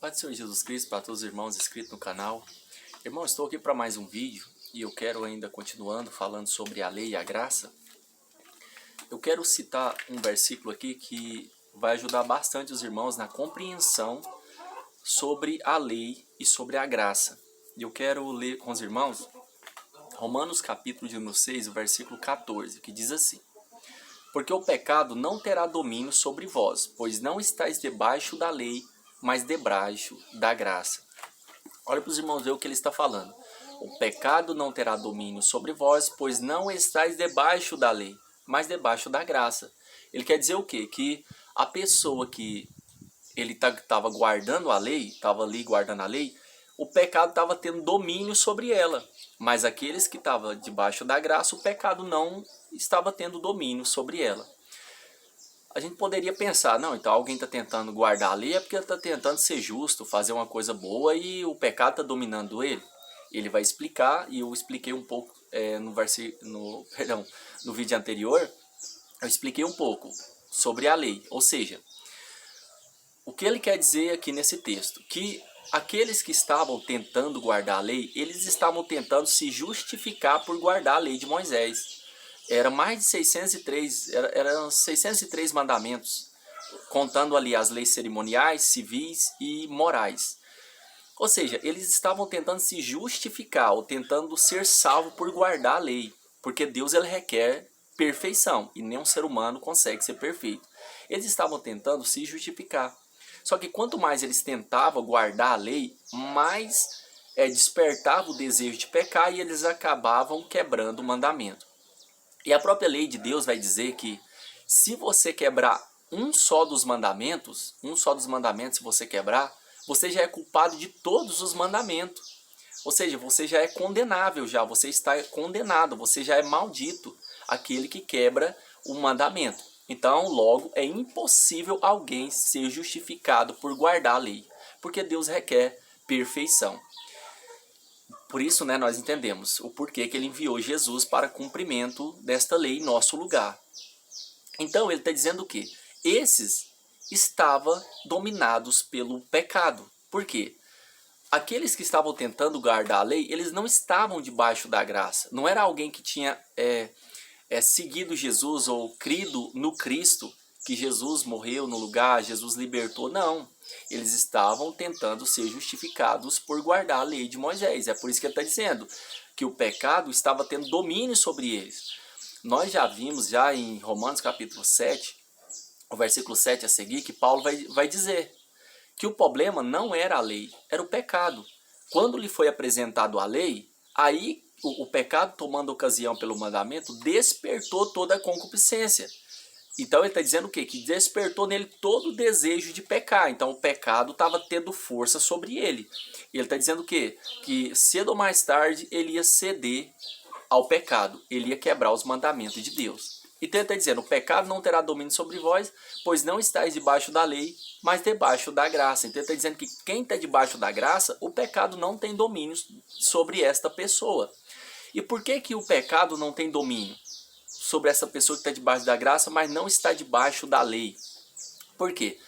Paz do Senhor Jesus Cristo para todos os irmãos inscritos no canal. Irmão, estou aqui para mais um vídeo e eu quero ainda continuando falando sobre a lei e a graça. Eu quero citar um versículo aqui que vai ajudar bastante os irmãos na compreensão sobre a lei e sobre a graça. E eu quero ler com os irmãos Romanos capítulo de número 6, o versículo 14, que diz assim: Porque o pecado não terá domínio sobre vós, pois não estáis debaixo da lei, mas debaixo da graça. Olha para os irmãos ver o que ele está falando. O pecado não terá domínio sobre vós, pois não estáis debaixo da lei, mas debaixo da graça. Ele quer dizer o quê? Que a pessoa que ele estava guardando a lei, estava ali guardando a lei, o pecado estava tendo domínio sobre ela. Mas aqueles que estavam debaixo da graça, o pecado não estava tendo domínio sobre ela. A gente poderia pensar, não, então alguém está tentando guardar a lei é porque está tentando ser justo, fazer uma coisa boa e o pecado está dominando ele. Ele vai explicar, e eu expliquei um pouco no vídeo anterior, eu expliquei um pouco sobre a lei. Ou seja, o que ele quer dizer aqui nesse texto? Que aqueles que estavam tentando guardar a lei, eles estavam tentando se justificar por guardar a lei de Moisés. Era mais de 603, eram 603 mandamentos, contando ali as leis cerimoniais, civis e morais. Ou seja, eles estavam tentando se justificar, ou tentando ser salvo por guardar a lei, porque Deus ele requer perfeição, e nenhum ser humano consegue ser perfeito. Eles estavam tentando se justificar. Só que quanto mais eles tentavam guardar a lei, mais despertava o desejo de pecar e eles acabavam quebrando o mandamento. E a própria lei de Deus vai dizer que se você quebrar um só dos mandamentos, se você quebrar, você já é culpado de todos os mandamentos. Ou seja, você já é condenável, você está condenado, você já é maldito, aquele que quebra o mandamento. Então, logo, é impossível alguém ser justificado por guardar a lei, porque Deus requer perfeição. Por isso, nós entendemos o porquê que ele enviou Jesus para cumprimento desta lei em nosso lugar. Então, ele está dizendo o quê? Esses estavam dominados pelo pecado. Por quê? Aqueles que estavam tentando guardar a lei, eles não estavam debaixo da graça. Não era alguém que tinha seguido Jesus ou crido no Cristo, que Jesus morreu no lugar, Jesus libertou. Não. Eles estavam tentando ser justificados por guardar a lei de Moisés. É por isso que ele está dizendo que o pecado estava tendo domínio sobre eles. Nós já vimos em Romanos capítulo 7, o versículo 7 a seguir, que Paulo vai dizer que o problema não era a lei, era o pecado. Quando lhe foi apresentado a lei, aí o pecado, tomando ocasião pelo mandamento, despertou toda a concupiscência. Então ele está dizendo o quê? Que despertou nele todo o desejo de pecar. Então o pecado estava tendo força sobre ele. E ele está dizendo o quê? Que cedo ou mais tarde ele ia ceder ao pecado. Ele ia quebrar os mandamentos de Deus. Então ele está dizendo, o pecado não terá domínio sobre vós, pois não estáis debaixo da lei, mas debaixo da graça. Então ele está dizendo que quem está debaixo da graça, o pecado não tem domínio sobre esta pessoa. E por que que o pecado não tem domínio sobre essa pessoa que está debaixo da graça, mas não está debaixo da lei? Por quê?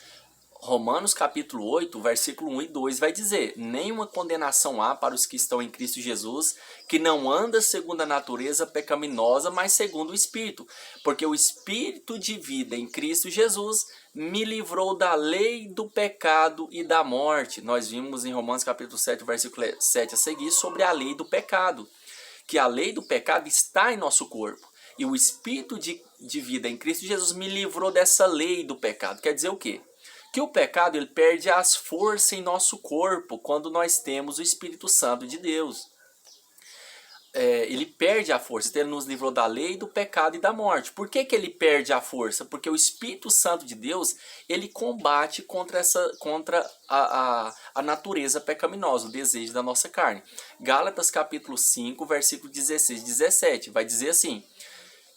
Romanos capítulo 8, versículo 1 e 2 vai dizer: nenhuma condenação há para os que estão em Cristo Jesus, que não anda segundo a natureza pecaminosa, mas segundo o Espírito. Porque o Espírito de vida em Cristo Jesus me livrou da lei do pecado e da morte. Nós vimos em Romanos capítulo 7, versículo 7 a seguir, sobre a lei do pecado. Que a lei do pecado está em nosso corpo. E o Espírito de vida em Cristo Jesus me livrou dessa lei do pecado. Quer dizer o quê? Que o pecado ele perde as forças em nosso corpo quando nós temos o Espírito Santo de Deus. Ele perde a força. Então ele nos livrou da lei, do pecado e da morte. Por que que ele perde a força? Porque o Espírito Santo de Deus ele combate contra a natureza pecaminosa, o desejo da nossa carne. Gálatas capítulo 5, versículo 16 e 17 vai dizer assim,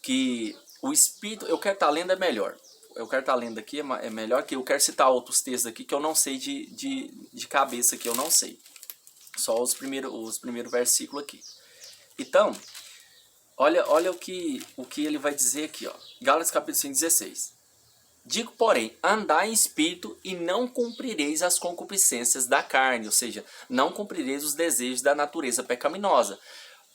que o Espírito... Eu quero estar lendo melhor. Eu quero estar lendo aqui, é melhor que eu quero citar outros textos aqui que eu não sei de cabeça, que eu não sei. Só os primeiros versículos aqui. Então, olha o que ele vai dizer aqui, ó. Gálatas capítulo 5, 16. Digo, porém, andai em espírito e não cumprireis as concupiscências da carne, ou seja, não cumprireis os desejos da natureza pecaminosa.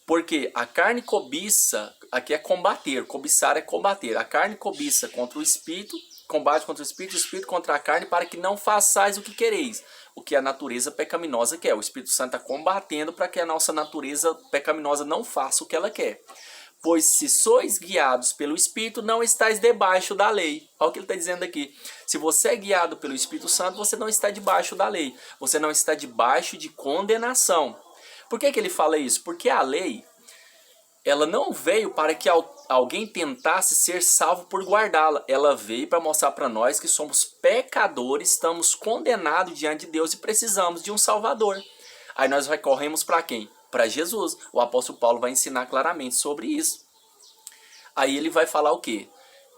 Porque a carne cobiça, aqui é combater, cobiçar é combater. A carne cobiça contra o espírito, combate contra o espírito contra a carne, para que não façais o que quereis, o que a natureza pecaminosa quer. O Espírito Santo está combatendo para que a nossa natureza pecaminosa não faça o que ela quer. Pois se sois guiados pelo Espírito, não estáis debaixo da lei. Olha o que ele está dizendo aqui. Se você é guiado pelo Espírito Santo, você não está debaixo da lei. Você não está debaixo de condenação. Por que ele fala isso? Porque a lei, ela não veio para que alguém tentasse ser salvo por guardá-la. Ela veio para mostrar para nós que somos pecadores, estamos condenados diante de Deus e precisamos de um Salvador. Aí nós recorremos para quem? Para Jesus. O apóstolo Paulo vai ensinar claramente sobre isso. Aí ele vai falar o quê?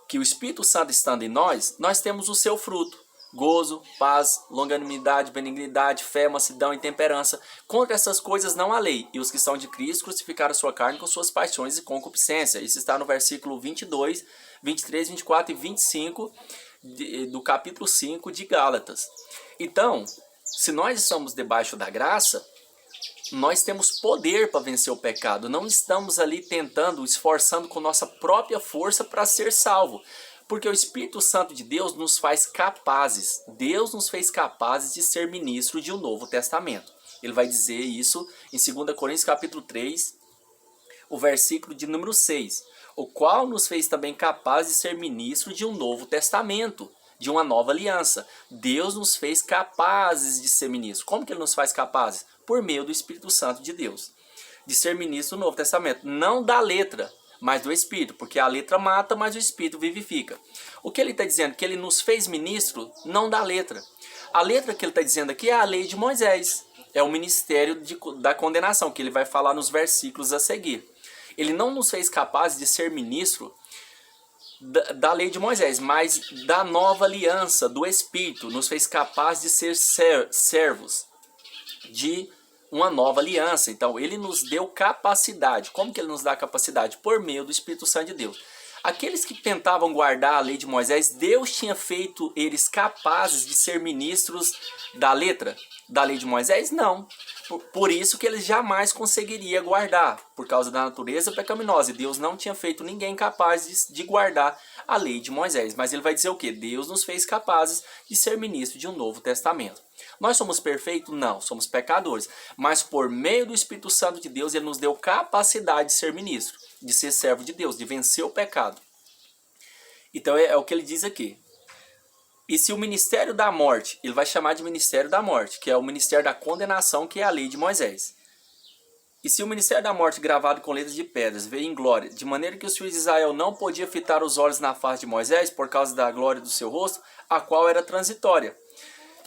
Que o Espírito Santo estando em nós, nós temos o seu fruto. Gozo, paz, longanimidade, benignidade, fé, mansidão e temperança. Contra essas coisas não há lei. E os que são de Cristo crucificaram a sua carne com suas paixões e concupiscência. Isso está no versículo 22, 23, 24 e 25 do capítulo 5 de Gálatas. Então, se nós estamos debaixo da graça, nós temos poder para vencer o pecado. Não estamos ali tentando, esforçando com nossa própria força para ser salvo. Porque o Espírito Santo de Deus nos faz capazes. Deus nos fez capazes de ser ministro de um Novo Testamento. Ele vai dizer isso em 2 Coríntios capítulo 3, o versículo de número 6. O qual nos fez também capazes de ser ministro de um Novo Testamento, de uma nova aliança. Deus nos fez capazes de ser ministro. Como que ele nos faz capazes? Por meio do Espírito Santo de Deus. De ser ministro do Novo Testamento. Não da letra, mas do Espírito, porque a letra mata, mas o Espírito vivifica. O que ele está dizendo? Que ele nos fez ministro, não da letra. A letra que ele está dizendo aqui é a lei de Moisés. É o ministério da condenação, que ele vai falar nos versículos a seguir. Ele não nos fez capazes de ser ministro da lei de Moisés, mas da nova aliança, do Espírito. Nos fez capazes de ser servos de uma nova aliança. Então ele nos deu capacidade. Como que ele nos dá capacidade? Por meio do Espírito Santo de Deus. Aqueles que tentavam guardar a lei de Moisés, Deus tinha feito eles capazes de ser ministros da letra da lei de Moisés? Não. Por isso que eles jamais conseguiriam guardar, por causa da natureza pecaminosa. E Deus não tinha feito ninguém capaz de guardar a lei de Moisés. Mas ele vai dizer o quê? Deus nos fez capazes de ser ministro de um Novo Testamento. Nós somos perfeitos? Não, somos pecadores. Mas por meio do Espírito Santo de Deus, ele nos deu capacidade de ser ministro, de ser servo de Deus, de vencer o pecado. Então é o que ele diz aqui. E se o ministério da morte, ele vai chamar de ministério da morte, que é o ministério da condenação, que é a lei de Moisés. E se o ministério da morte, gravado com letras de pedras, veio em glória, de maneira que os filhos de Israel não podiam fitar os olhos na face de Moisés, por causa da glória do seu rosto, a qual era transitória.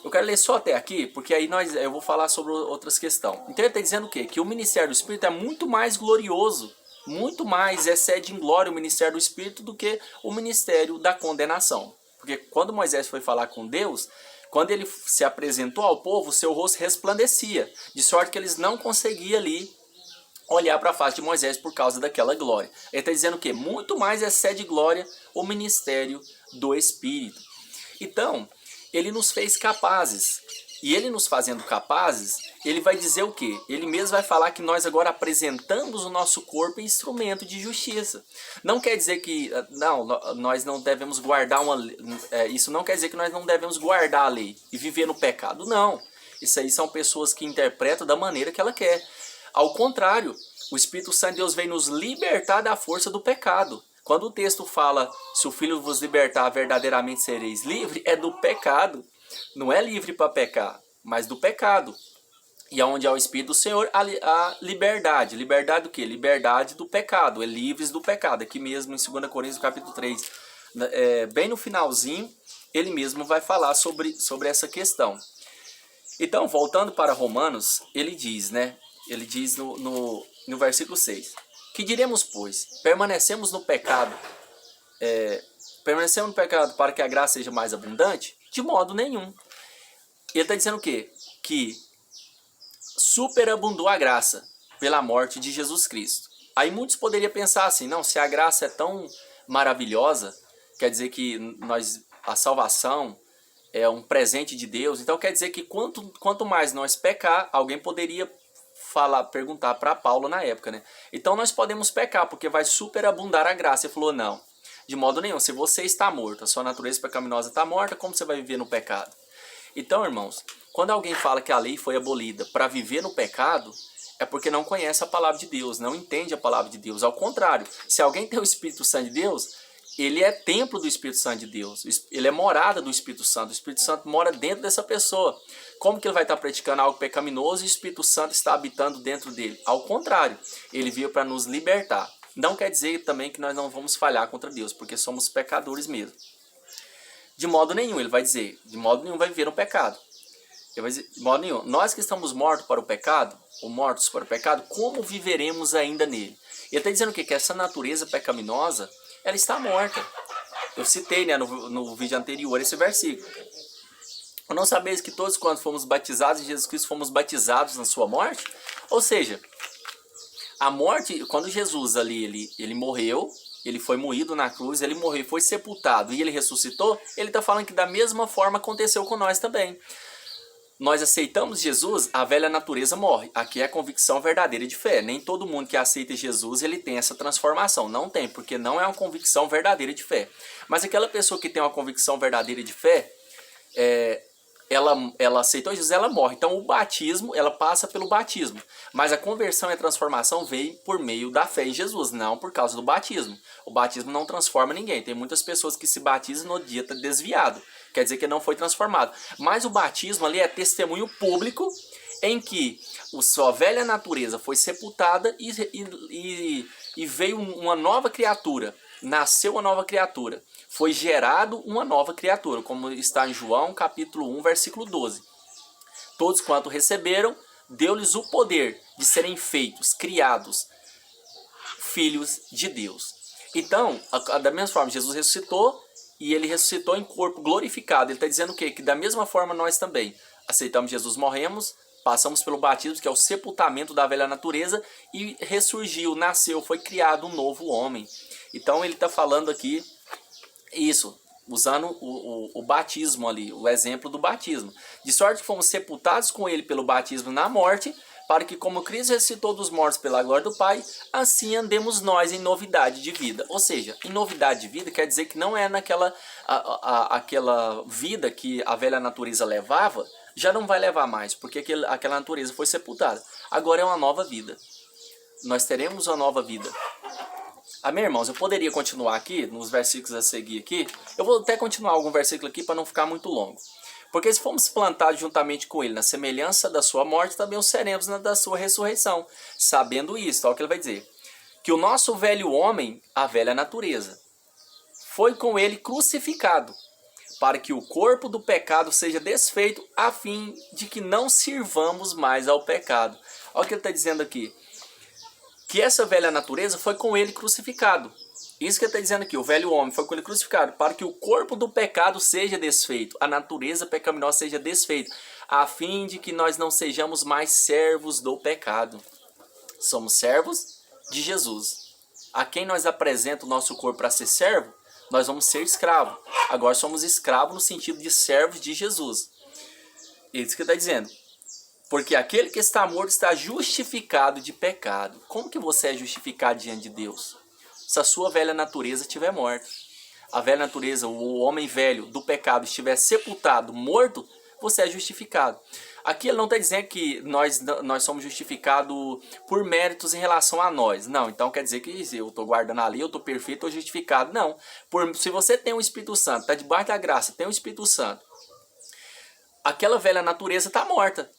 Eu quero ler só até aqui, porque aí eu vou falar sobre outras questões. Então ele está dizendo o quê? Que o ministério do Espírito é muito mais glorioso, muito mais excede em glória o ministério do Espírito do que o ministério da condenação. Porque quando Moisés foi falar com Deus, quando ele se apresentou ao povo, seu rosto resplandecia, de sorte que eles não conseguiam ali olhar para a face de Moisés por causa daquela glória. Ele está dizendo o quê? Muito mais excede glória o ministério do Espírito. Então, ele nos fez capazes. E ele nos fazendo capazes, ele vai dizer o quê? Ele mesmo vai falar que nós agora apresentamos o nosso corpo em instrumento de justiça. Não quer dizer que nós não devemos guardar isso não quer dizer que nós não devemos guardar a lei e viver no pecado. Não. Isso aí são pessoas que interpretam da maneira que ela quer. Ao contrário, o Espírito Santo de Deus vem nos libertar da força do pecado. Quando o texto fala, se o Filho vos libertar, verdadeiramente sereis livres, é do pecado. Não é livre para pecar, mas do pecado. E onde há o Espírito do Senhor, há liberdade. Liberdade do quê? Liberdade do pecado. É livres do pecado. Aqui mesmo em 2 Coríntios capítulo 3, bem no finalzinho, ele mesmo vai falar sobre essa questão. Então, voltando para Romanos, ele diz, Ele diz no versículo 6. Que diremos, pois? Permanecemos no pecado? Permanecemos no pecado para que a graça seja mais abundante? De modo nenhum. Ele está dizendo o quê? Que superabundou a graça pela morte de Jesus Cristo. Aí muitos poderiam pensar assim, não, se a graça é tão maravilhosa, quer dizer que nós a salvação é um presente de Deus, então quer dizer que quanto mais nós pecar, alguém poderia perguntar para Paulo na época, né? Então nós podemos pecar, porque vai superabundar a graça. Ele falou, não, de modo nenhum, se você está morto, a sua natureza pecaminosa está morta, como você vai viver no pecado? Então, irmãos, quando alguém fala que a lei foi abolida para viver no pecado, é porque não conhece a palavra de Deus, não entende a palavra de Deus. Ao contrário, se alguém tem o Espírito Santo de Deus, ele é templo do Espírito Santo de Deus, ele é morada do Espírito Santo, o Espírito Santo mora dentro dessa pessoa. Como que ele vai estar praticando algo pecaminoso e o Espírito Santo está habitando dentro dele? Ao contrário, ele veio para nos libertar. Não quer dizer também que nós não vamos falhar contra Deus, porque somos pecadores mesmo. De modo nenhum, ele vai dizer, de modo nenhum vai viver no pecado. Ele vai dizer, de modo nenhum, nós que estamos mortos para o pecado, ou mortos para o pecado, como viveremos ainda nele? Ele está dizendo o quê? Que essa natureza pecaminosa, ela está morta. Eu citei, né, no vídeo anterior esse versículo. Não sabeis que todos quando fomos batizados em Jesus Cristo fomos batizados na sua morte? Ou seja, a morte, quando Jesus ali, ele morreu, ele foi moído na cruz, ele morreu, foi sepultado e ele ressuscitou, ele está falando que da mesma forma aconteceu com nós também. Nós aceitamos Jesus, a velha natureza morre. Aqui é a convicção verdadeira de fé. Nem todo mundo que aceita Jesus, ele tem essa transformação. Não tem, porque não é uma convicção verdadeira de fé. Mas aquela pessoa que tem uma convicção verdadeira de fé, ela aceitou Jesus, ela morre. Então o batismo, ela passa pelo batismo. Mas a conversão e a transformação veio por meio da fé em Jesus, não por causa do batismo. O batismo não transforma ninguém. Tem muitas pessoas que se batizam no dia tá desviado. Quer dizer que não foi transformado. Mas o batismo ali é testemunho público em que a sua velha natureza foi sepultada e veio uma nova criatura. Nasceu uma nova criatura. Foi gerado uma nova criatura, como está em João capítulo 1, versículo 12. Todos quanto receberam, deu-lhes o poder de serem feitos, criados, filhos de Deus. Então, da mesma forma, Jesus ressuscitou e ele ressuscitou em corpo glorificado. Ele está dizendo o quê? Que da mesma forma nós também aceitamos Jesus, morremos, passamos pelo batismo, que é o sepultamento da velha natureza, e ressurgiu, nasceu, foi criado um novo homem. Então ele está falando aqui isso, usando o batismo ali, o exemplo do batismo. De sorte que fomos sepultados com ele pelo batismo na morte, para que como Cristo ressuscitou dos mortos pela glória do Pai, assim andemos nós em novidade de vida. Ou seja, em novidade de vida quer dizer que não é naquela aquela vida que a velha natureza levava, já não vai levar mais, porque aquela natureza foi sepultada. Agora é uma nova vida. Nós teremos uma nova vida. Amém, irmãos? Eu poderia continuar aqui, nos versículos a seguir aqui. Eu vou até continuar algum versículo aqui para não ficar muito longo. Porque se fomos plantados juntamente com ele na semelhança da sua morte, também o seremos na da sua ressurreição. Sabendo isso, olha o que ele vai dizer. Que o nosso velho homem, a velha natureza, foi com ele crucificado, para que o corpo do pecado seja desfeito, a fim de que não sirvamos mais ao pecado. Olha o que ele está dizendo aqui. Que essa velha natureza foi com ele crucificado. Isso que ele está dizendo aqui, o velho homem foi com ele crucificado, para que o corpo do pecado seja desfeito, a natureza pecaminosa seja desfeita, a fim de que nós não sejamos mais servos do pecado. Somos servos de Jesus. A quem nós apresenta o nosso corpo para ser servo, nós vamos ser escravos. Agora somos escravos no sentido de servos de Jesus. Isso que ele está dizendo. Porque aquele que está morto está justificado de pecado. Como que você é justificado diante de Deus? Se a sua velha natureza estiver morta. A velha natureza, o homem velho do pecado estiver sepultado, morto, você é justificado. Aqui ele não está dizendo que nós somos justificados por méritos em relação a nós. Não, então quer dizer que eu estou guardando a lei, eu estou perfeito, estou justificado. Não. Se você tem o Espírito Santo, está debaixo da graça, tem o Espírito Santo, aquela velha natureza está morta.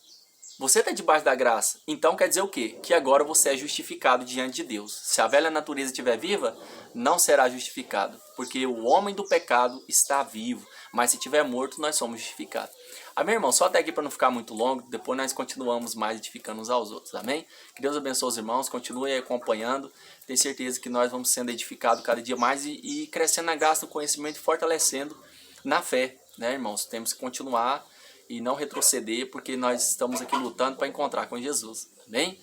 Você está debaixo da graça. Então quer dizer o quê? Que agora você é justificado diante de Deus. Se a velha natureza estiver viva, não será justificado. Porque o homem do pecado está vivo. Mas se estiver morto, nós somos justificados. Amém, irmão? Só até aqui para não ficar muito longo. Depois nós continuamos mais edificando uns aos outros. Amém? Que Deus abençoe os irmãos. Continue acompanhando. Tenho certeza que nós vamos sendo edificados cada dia mais e crescendo na graça, no conhecimento e fortalecendo na fé. Né, irmãos? Temos que continuar e não retroceder, porque nós estamos aqui lutando para encontrar com Jesus. Amém?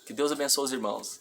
Que Deus abençoe os irmãos.